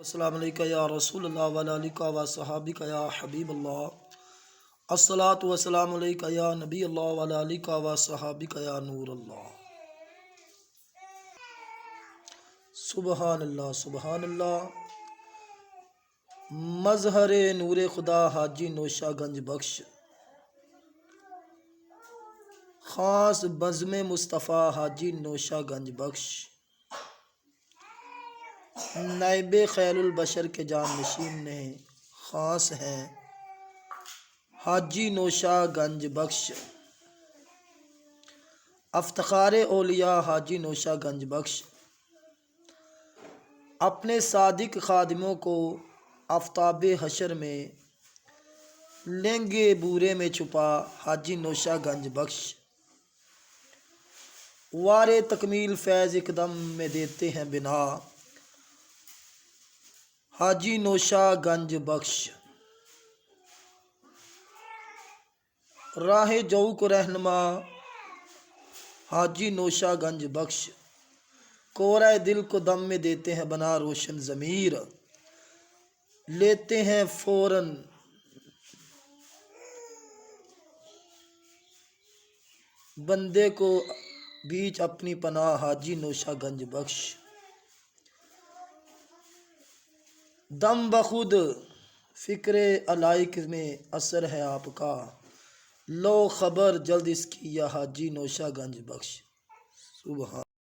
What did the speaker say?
السلام علیکم یا رسول اللہ وعلی آلک و صحابک یا حبیب اللہ الصلاۃ والسلام علیکم یا نبی اللہ وعلی آلک و صحابک یا نور اللہ۔ سبحان اللہ سبحان اللہ۔ مظہر نور خدا حاجی نوشہ گنج بخش، خاص بزم مصطفیٰ حاجی نوشہ گنج بخش، نائب خیر البشر کے جانشین نے خاص ہیں حاجی نوشہ گنج بخش، افتخار اولیاء حاجی نوشہ گنج بخش، اپنے صادق خادموں کو آفتاب حشر میں لیں گے بورے میں چھپا حاجی نوشہ گنج بخش، وار تکمیل فیض اقدم میں دیتے ہیں بنا حاجی نوشہ گنج بخش، راہ جو کو رہنما حاجی نوشہ گنج بخش، کورہ دل کو دم میں دیتے ہیں بنا روشن ضمیر، لیتے ہیں فوراً بندے کو بیچ اپنی پناہ حاجی نوشہ گنج بخش، دم بخود فکر علائق میں اثر ہے آپ کا، لو خبر جلد اس کی یا حاجی نوشہ گنج بخش۔ سبحان